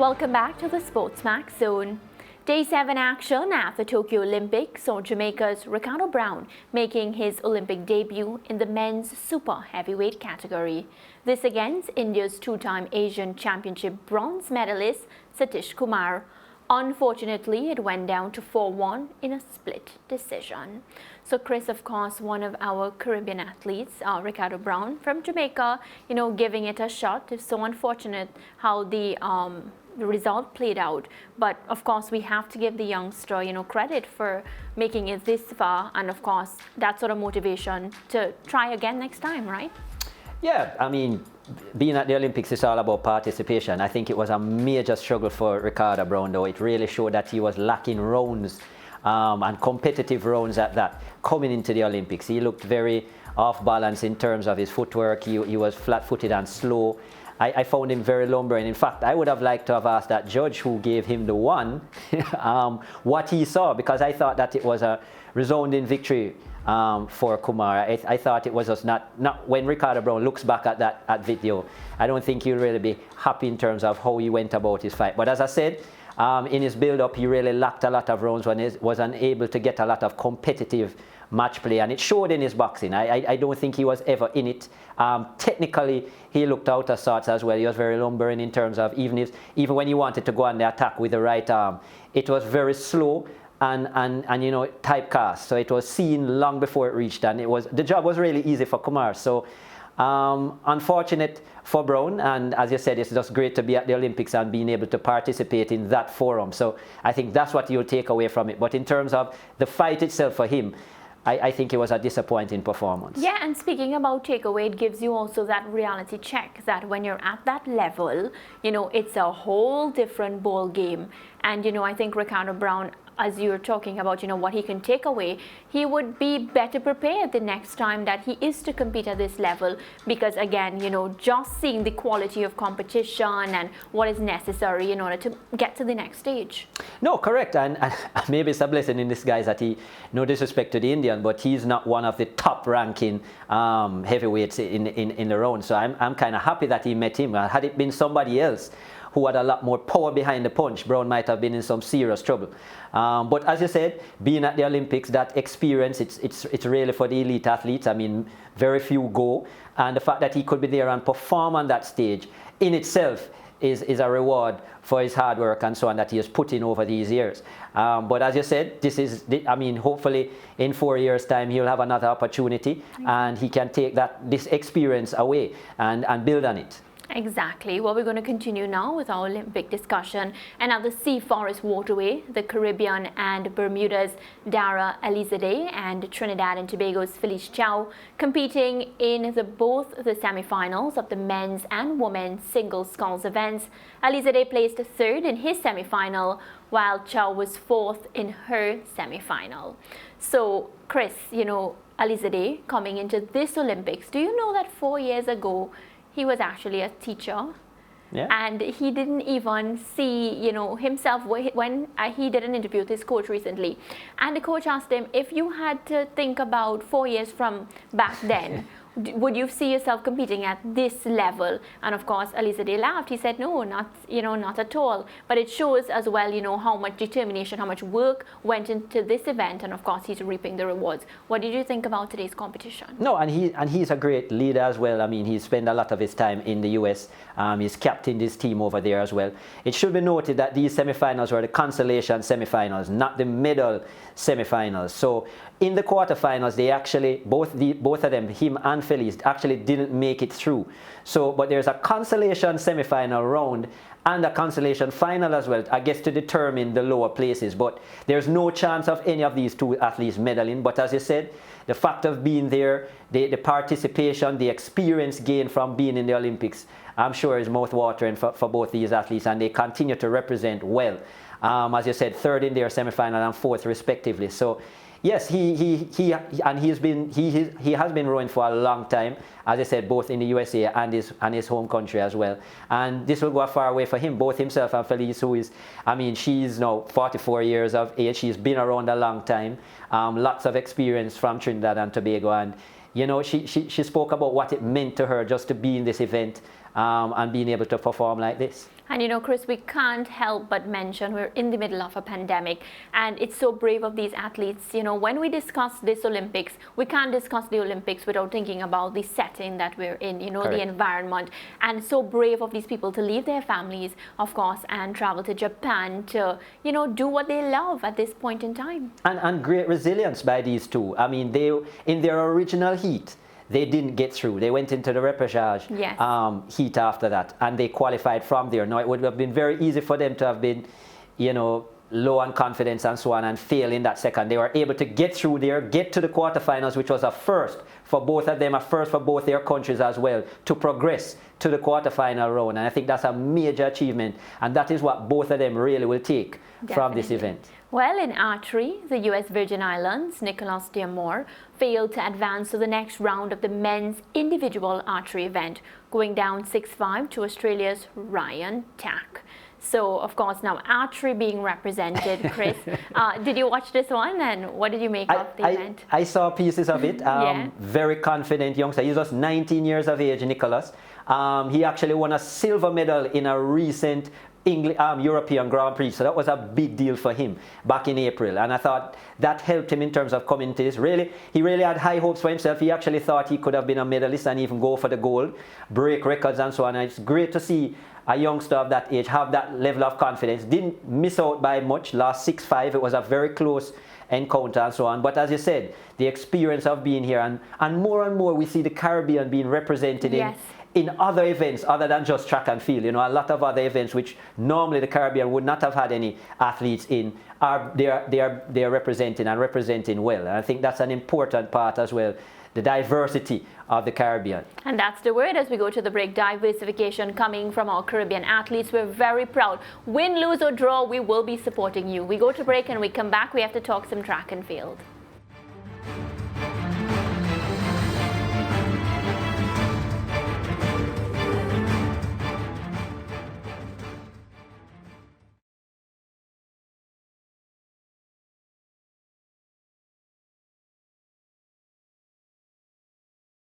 Welcome back to the SportsMax Zone. Day 7 action at the Tokyo Olympics saw Jamaica's Ricardo Brown making his Olympic debut in the men's super heavyweight category. This against India's two-time Asian Championship bronze medalist Satish Kumar. Unfortunately, it went down to 4-1 in a split decision. So Chris, of course, one of our Caribbean athletes, Ricardo Brown from Jamaica, giving it a shot. It's so unfortunate how the result played out. But of course, we have to give the youngster, credit for making it this far. And of course, that sort of motivation to try again next time, right? Yeah, I mean, being at the Olympics is all about participation. I think it was a major struggle for Ricardo Brown, though. It really showed that he was lacking rounds and competitive rounds at that coming into the Olympics. He looked very off balance in terms of his footwork. He was flat-footed and slow. I found him very lumbering. In fact, I would have liked to have asked that judge who gave him the one what he saw, because I thought that it was a resounding victory for Kumar. I thought it was just not when Ricardo Brown looks back at that video, I don't think he'll really be happy in terms of how he went about his fight. But as I said, in his build-up, he really lacked a lot of rounds when he was unable to get a lot of competitive match play, and it showed in his boxing. I don't think he was ever in it. Technically, he looked out of sorts as well. He was very lumbering in terms of even when he wanted to go on the attack with the right arm, it was very slow and typecast. So it was seen long before it reached, and the job was really easy for Kumar. So unfortunate for Brown, and as you said, it's just great to be at the Olympics and being able to participate in that forum. So I think that's what you'll take away from it. But in terms of the fight itself for him, I think it was a disappointing performance. Yeah, and speaking about takeaway, it gives you also that reality check that when you're at that level, it's a whole different ball game. And, I think Ricardo Brown, as you're talking about, what he can take away, he would be better prepared the next time that he is to compete at this level. Because again, just seeing the quality of competition and what is necessary in order to get to the next stage. No, correct. And maybe it's a blessing in disguise that no disrespect to the Indian, but he's not one of the top ranking heavyweights in the round. So I'm kind of happy that he met him. Had it been somebody else who had a lot more power behind the punch, Brown might have been in some serious trouble. But as you said, being at the Olympics, that experience, it's really for the elite athletes. I mean, very few go. And the fact that he could be there and perform on that stage in itself is a reward for his hard work and so on that he has put in over these years. But as you said, hopefully in 4 years' time, he'll have another opportunity and he can take this experience away and build on it. Exactly. Well, we're going to continue now with our Olympic discussion. And at the Sea Forest Waterway, the Caribbean and Bermuda's Dara Elizadeh and Trinidad and Tobago's Felice Chow competing in both the semifinals of the men's and women's single sculls events. Elizadeh placed third in his semifinal, while Chow was fourth in her semifinal. So, Chris, Elizadeh coming into this Olympics, do you know that 4 years ago, he was actually a teacher, and he didn't even see, himself when he did an interview with his coach recently, and the coach asked him, if you had to think about 4 years from back then, would you see yourself competing at this level? And of course, Elizadeh laughed. He said, no, not at all. But it shows as well, how much determination, how much work went into this event. And of course, he's reaping the rewards. What did you think about today's competition? No, and he's a great leader as well. I mean, he spent a lot of his time in the US. He's captained his team over there as well. It should be noted that these semifinals were the consolation semifinals, not the medal semifinals. So in the quarterfinals, they actually, both of them, him and Felice, actually didn't make it through. So, but there's a consolation semifinal round and a consolation final as well, I guess, to determine the lower places. But there's no chance of any of these two athletes medaling. But as you said, the fact of being there, the participation, the experience gained from being in the Olympics, I'm sure is mouth-watering for both these athletes, and they continue to represent well. As you said, third in their semifinal and fourth respectively. So yes, he has been rowing for a long time, as I said, both in the USA and his home country as well. And this will go a far way for him, both himself and Felice, who is, she's now 44 years of age. She's been around a long time, lots of experience from Trinidad and Tobago, and she spoke about what it meant to her just to be in this event and being able to perform like this. And you know, Chris, we can't help but mention we're in the middle of a pandemic, and it's so brave of these athletes. You know, when we discuss this Olympics, we can't discuss the Olympics without thinking about the setting that we're in, you know, Correct. the environment. And so brave of these people to leave their families, of course, and travel to Japan to, you know, do what they love at this point in time. And great resilience by these two. I mean, they in their original heat, they didn't get through. They went into the repechage Yes. heat after that, and they qualified from there. Now, it would have been very easy for them to have been, you know, low on confidence and so on and fail in that second. They were able to get through there, get to the quarterfinals, which was a first for both of them, a first for both their countries as well, to progress to the quarterfinal round. And I think that's a major achievement, and that is what both of them really will take from this event. Well, in archery, the U.S. Virgin Islands' Nicholas Diamore failed to advance to the next round of the men's individual archery event, going down 6-5 to Australia's Ryan Tack. So, of course, now archery being represented. Chris, did you watch this one, and what did you make of the event? I saw pieces of it. Yeah. Very confident youngster. He's just 19 years of age, Nicholas. He actually won a silver medal in a recent European Grand Prix, so that was a big deal for him back in April, and I thought that helped him in terms of coming to this. He really had high hopes for himself. He actually thought he could have been a medalist and even go for the gold, break records and so on. And it's great to see a youngster of that age have that level of confidence. Didn't miss out by much, lost 6-5. It was a very close encounter and so on. But as you said, the experience of being here, and more we see the Caribbean being represented Yes. in other events other than just track and field. You know, a lot of other events which normally the Caribbean would not have had any athletes in, they are representing well. And I think that's an important part as well, the diversity of the Caribbean. And that's the word as we go to the break. Diversification coming from our Caribbean athletes. We're very proud. Win, lose or draw, we will be supporting you. We go to break and we come back. We have to talk some track and field.